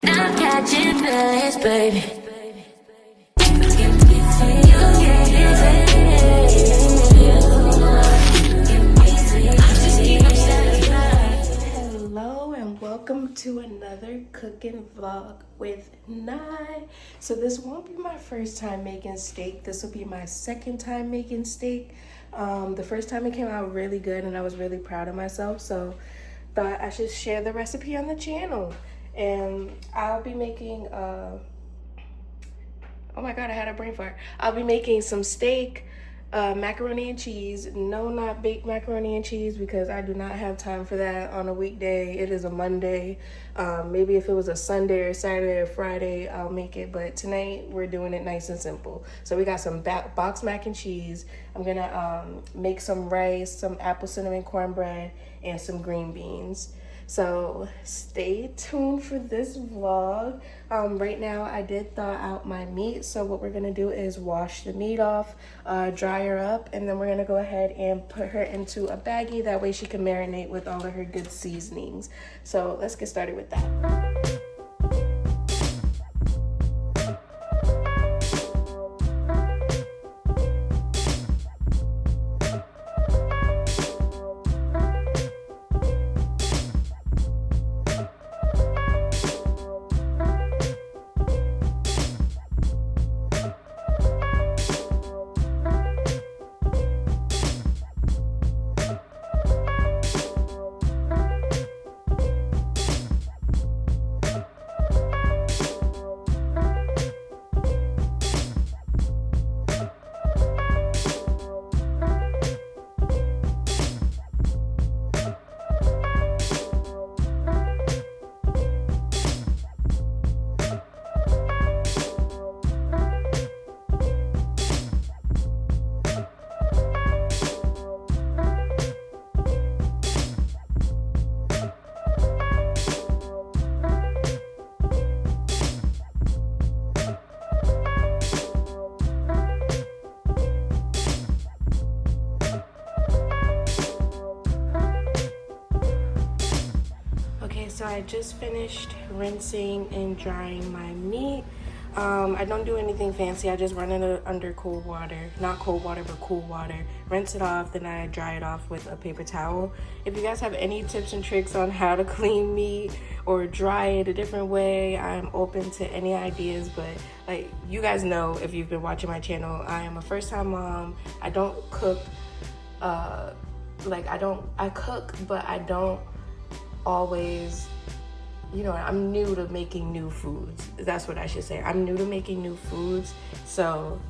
I'm catching feelings, baby. Hello and welcome to another cooking vlog with Nye. So this won't be my first time making steak. This will be my second time making steak. The first time it came out really good and I was really proud of myself. So thought I should share the recipe on the channel. And I'll be making, oh my God, I had a brain fart. I'll be making some steak, macaroni and cheese. No, not baked macaroni and cheese because I do not have time for that on a weekday. It is a Monday. Maybe if it was a Sunday or Saturday or Friday, I'll make it. But tonight we're doing it nice and simple. So we got some box mac and cheese. I'm gonna make some rice, some apple cinnamon cornbread, and some green beans. So stay tuned for this vlog. Right now I did thaw out my meat. So what we're gonna do is wash the meat off, dry her up, and then we're gonna go ahead and put her into a baggie. That way she can marinate with all of her good seasonings. So let's get started with that. So I just finished rinsing and drying my meat. I don't do anything fancy. I just run it under cold water. Not cold water, but cool water. Rinse it off, then I dry it off with a paper towel. If you guys have any tips and tricks on how to clean meat or dry it a different way, I'm open to any ideas. But like you guys know, if you've been watching my channel, I am a first-time mom. I don't cook, I cook, but I don't always, you know, I'm new to making new foods. That's what I should say. I'm new to making new foods, so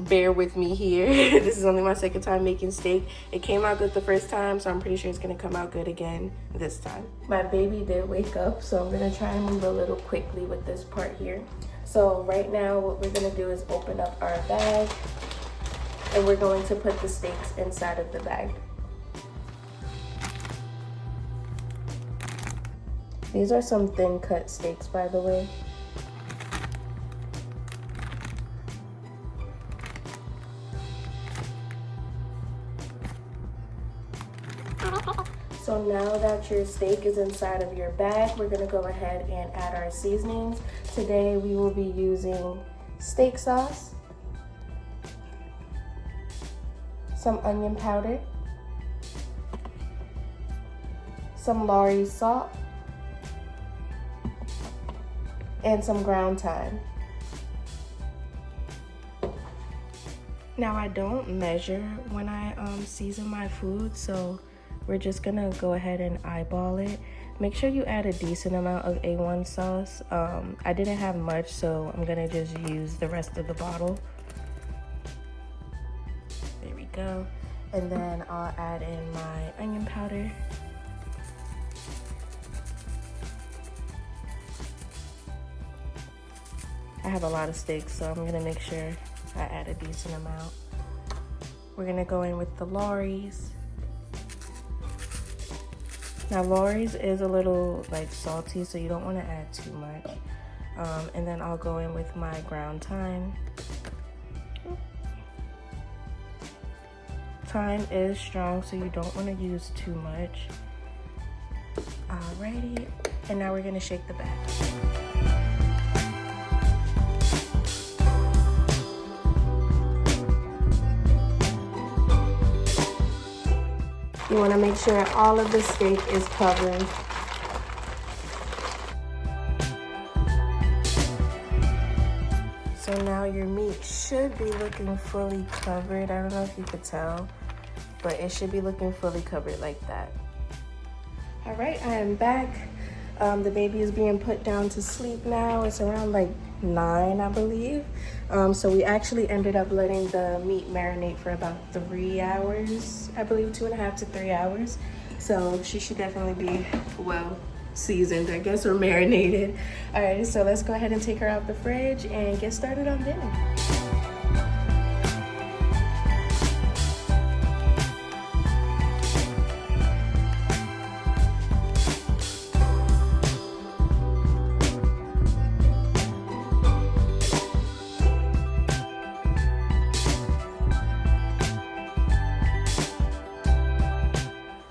bear with me here. This is only my second time making steak. It came out good the first time, so I'm pretty sure it's gonna come out good again this time. My baby did wake up, so I'm gonna try and move a little quickly with this part here. So right now what we're gonna do is open up our bag and we're going to put the steaks inside of the bag. These are some thin cut steaks, by the way. So now that your steak is inside of your bag, we're gonna go ahead and add our seasonings. Today we will be using steak sauce, some onion powder, some Lorry salt, and some ground thyme. Now I don't measure when I season my food, so we're just gonna go ahead and eyeball it. Make sure you add a decent amount of A1 sauce. I didn't have much, so I'm gonna just use the rest of the bottle. There we go. And then I'll add in my onion powder. I have a lot of steaks, so I'm gonna make sure I add a decent amount. We're gonna go in with the Lorry's. Now Lorry's is a little like salty, so you don't wanna add too much. And then I'll go in with my ground thyme. Thyme is strong, so you don't wanna use too much. Alrighty, and now we're gonna shake the bag. You want to make sure all of the steak is covered. So now your meat should be looking fully covered. I don't know if you could tell, but it should be looking fully covered like that. All right, I am back. The baby is being put down to sleep now. It's around like 9, I believe. So we actually ended up letting the meat marinate for about 3 hours, I believe 2.5 to 3 hours. So she should definitely be well seasoned, I guess, or marinated. All right, so let's go ahead and take her out the fridge and get started on dinner.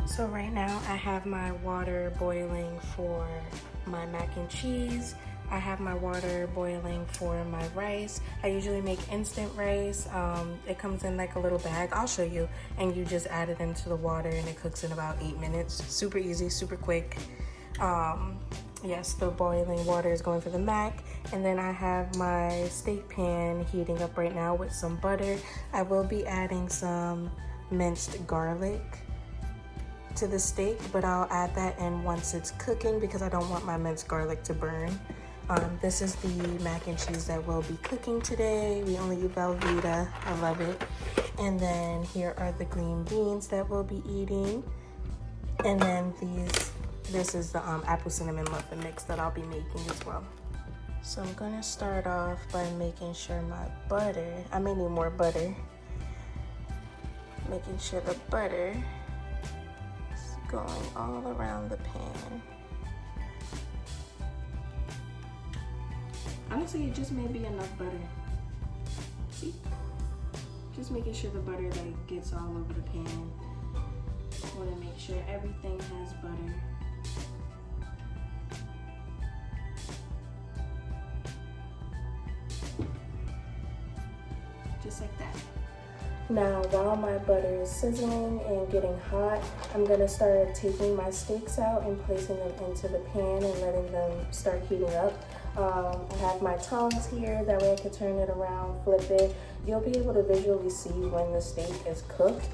So right now I have my water boiling for my mac and cheese. I have my water boiling for my rice. I usually make instant rice. It comes in like a little bag. I'll show you. And you just add it into the water and it cooks in about 8 minutes. Super easy, super quick. Yes, the boiling water is going for the mac. And then I have my steak pan heating up right now with some butter. I will be adding some minced garlic to the steak, but I'll add that in once it's cooking because I don't want my minced garlic to burn. This is the mac and cheese that we'll be cooking today. We only use Velveeta. I love it. And then here are the green beans that we'll be eating. And then this is the apple cinnamon muffin mix that I'll be making as well. So I'm gonna start off by making sure my butter, I may need more butter. Making sure the butter going all around the pan. Honestly, it just may be enough butter. See? Just making sure the butter like gets all over the pan. Want to make sure everything has butter. Just like that. Now, while my butter is sizzling and getting hot, I'm gonna start taking my steaks out and placing them into the pan and letting them start heating up. I have my tongs here, that way I can turn it around, flip it. You'll be able to visually see when the steak is cooked.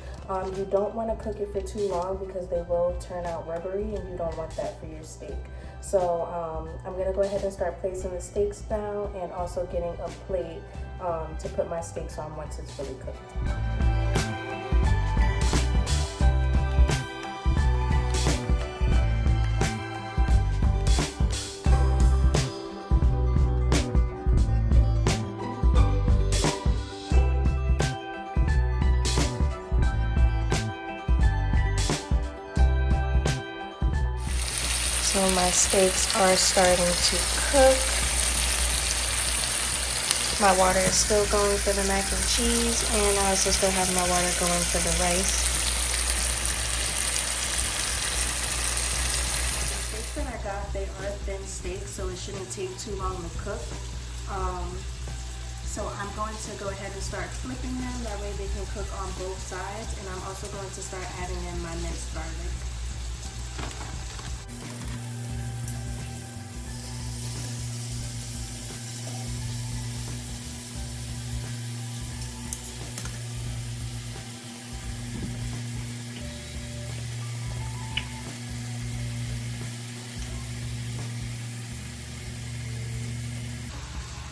You don't wanna cook it for too long because they will turn out rubbery and you don't want that for your steak. So I'm gonna go ahead and start placing the steaks down and also getting a plate to put my steaks on once it's fully cooked. So my steaks are starting to cook. My water is still going for the mac and cheese, and I also still have my water going for the rice. The steaks that I got, they are thin steaks, so it shouldn't take too long to cook. So I'm going to go ahead and start flipping them, that way they can cook on both sides, and I'm also going to start adding in my minced garlic.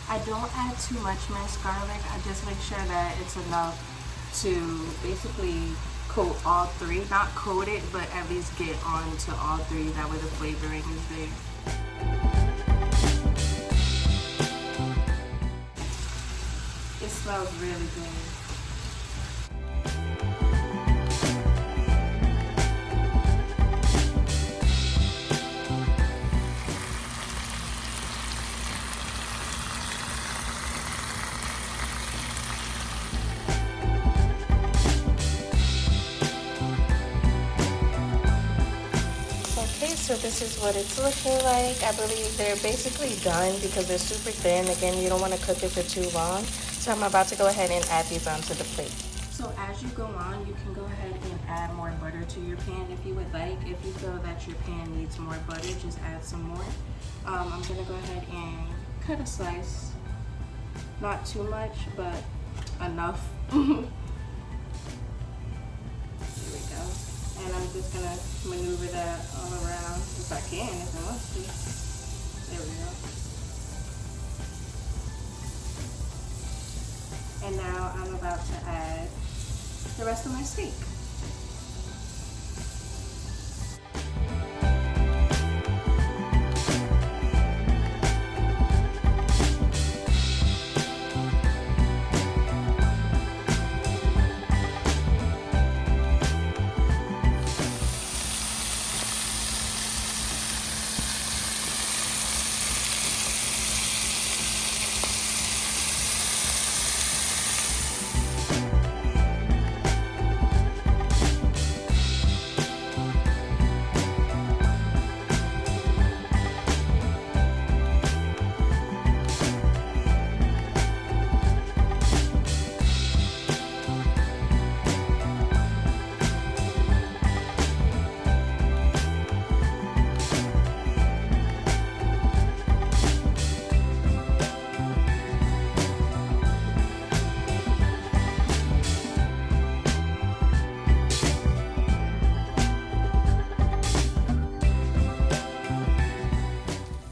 I don't add too much minced garlic. I just make sure that it's enough to basically coat all three. Not coat it, but at least get onto all three. That way the flavoring is there. It smells really good. So this is what it's looking like. I believe they're basically done because they're super thin. Again, you don't want to cook it for too long. So I'm about to go ahead and add these onto the plate. So as you go on, you can go ahead and add more butter to your pan if you would like. If you feel that your pan needs more butter, just add some more. I'm gonna go ahead and cut a slice. Not too much, but enough. Here we go. And I'm just gonna maneuver that all around if I can, if I want to. There we go. And now I'm about to add the rest of my steak.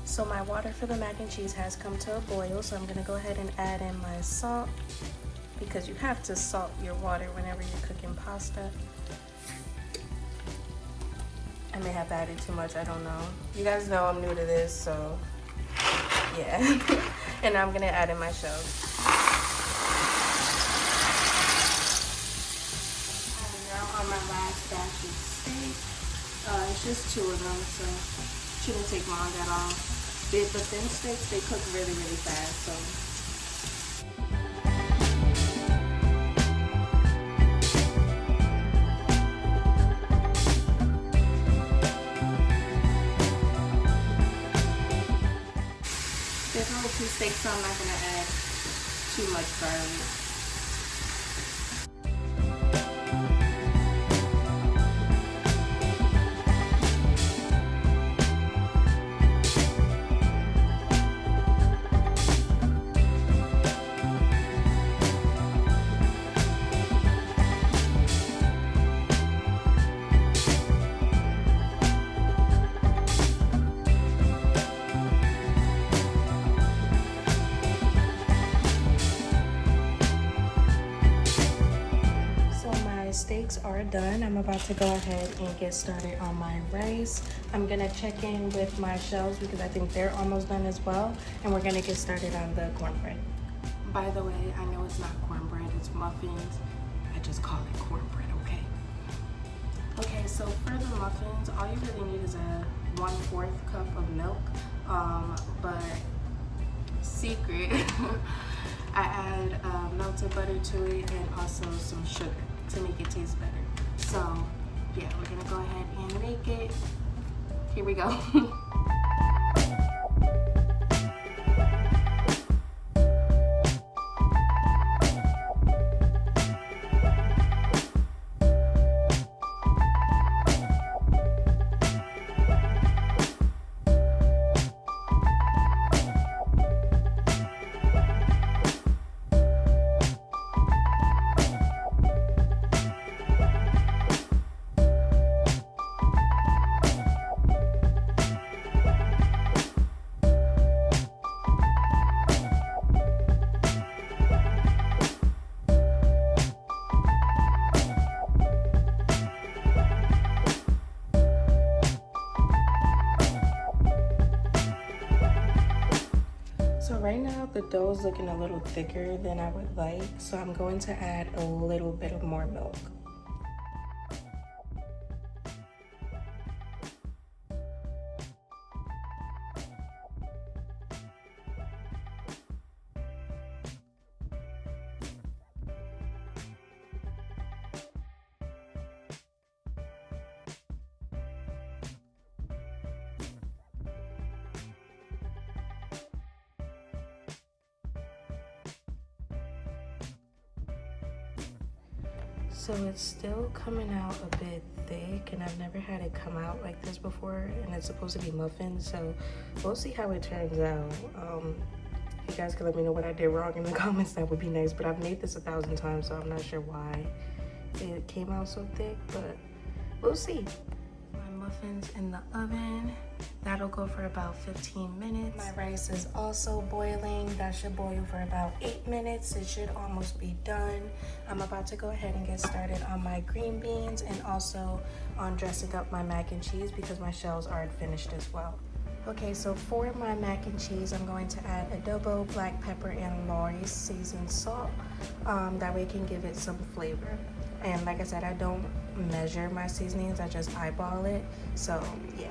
So my water for the mac and cheese has come to a boil, so I'm gonna go ahead and add in my salt, because you have to salt your water whenever you're cooking pasta. I may have added too much, I don't know. You guys know I'm new to this, so yeah. And now I'm gonna add in my shells. I'm now on my last batch of steak. It's just 2 of them, so shouldn't take long at all. The thin steaks, they cook really, really fast, so. There's only 2 steaks, so I'm not gonna add too much garlic. Steaks are done. I'm about to go ahead and get started on my rice. I'm gonna check in with my shells because I think they're almost done as well, and we're gonna get started on the cornbread. By the way, I know it's not cornbread, it's muffins. I just call it cornbread, okay? Okay, so for the muffins, all you really need is a 1/4 cup of milk, but secret, I add melted butter to it and also some sugar to make it taste better. So yeah, we're gonna go ahead and make it. Here we go. So right now the dough is looking a little thicker than I would like, so I'm going to add a little bit of more milk. So it's still coming out a bit thick, and I've never had it come out like this before, and it's supposed to be muffins, so we'll see how it turns out. If you guys can let me know what I did wrong in the comments, that would be nice, but I've made this 1,000 times, so I'm not sure why it came out so thick, but we'll see. My muffins in the oven, that'll go for about 15 minutes. My rice is also boiling. That should boil for about 8 minutes. It should almost be done. I'm about to go ahead and get started on my green beans and also on dressing up my mac and cheese because my shells aren't finished as well. Okay, so for my mac and cheese, I'm going to add adobo, black pepper, and Lori's seasoned salt. That way it can give it some flavor. And like I said, I don't measure my seasonings, I just eyeball it. So yeah.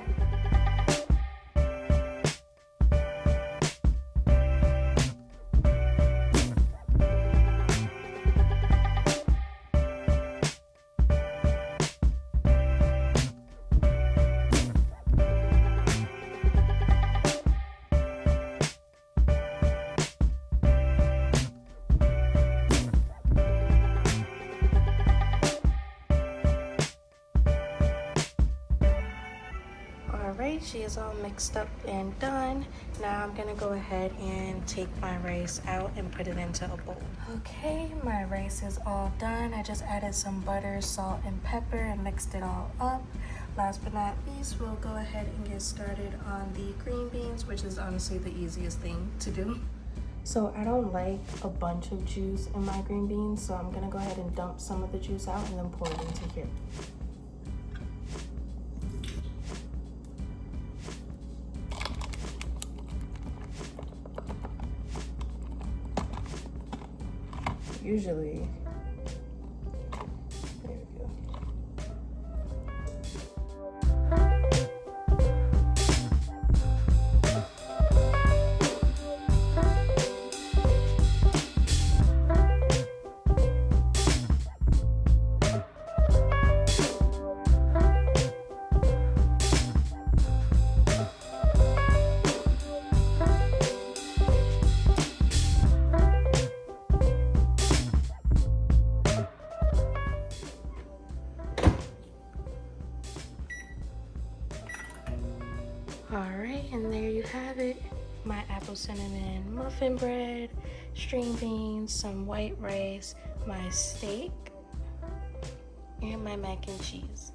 Alright, she is all mixed up and done. Now I'm gonna go ahead and take my rice out and put it into a bowl. Okay, my rice is all done. I just added some butter, salt, and pepper and mixed it all up. Last but not least, we'll go ahead and get started on the green beans, which is honestly the easiest thing to do. So I don't like a bunch of juice in my green beans, so I'm gonna go ahead and dump some of the juice out and then pour it into here. Usually, there we go. Alright, and there you have it. My apple cinnamon muffin bread, string beans, some white rice, my steak, and my mac and cheese.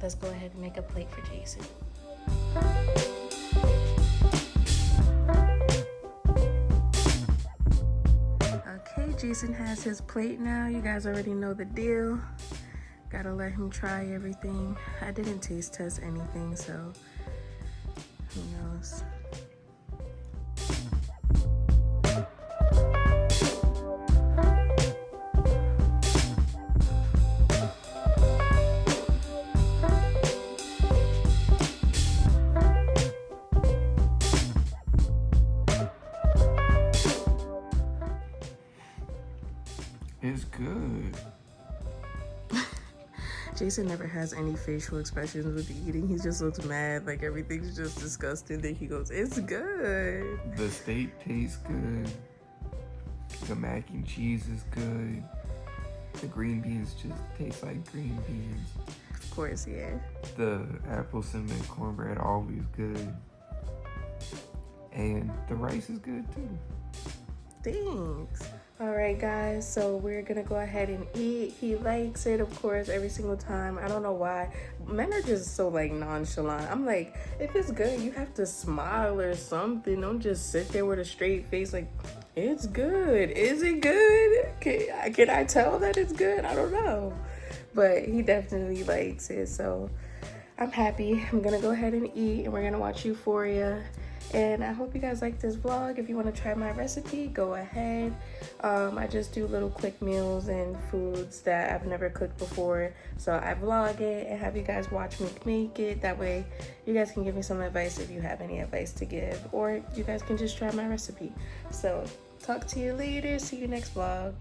Let's go ahead and make a plate for Jason. Okay, Jason has his plate now. You guys already know the deal. Gotta let him try everything. I didn't taste test anything, so who knows? It's good. Jason never has any facial expressions with eating. He just looks mad, like everything's just disgusting. Then he goes, it's good. The steak tastes good. The mac and cheese is good. The green beans just taste like green beans. Of course, yeah. The apple cinnamon cornbread always good. And the rice is good too. Thanks. All right, guys, so we're gonna go ahead and eat. He likes it, of course, every single time. I don't know why. Men are just so like nonchalant. I'm like, if it's good, you have to smile or something. Don't just sit there with a straight face like, it's good. Is it good? Can I tell that it's good? I don't know. But he definitely likes it, so I'm happy. I'm gonna go ahead and eat, and we're gonna watch Euphoria. And I hope you guys like this vlog. If you want to try my recipe, go ahead. I just do little quick meals and foods that I've never cooked before. So I vlog it and have you guys watch me make it. That way you guys can give me some advice if you have any advice to give. Or you guys can just try my recipe. So talk to you later. See you next vlog.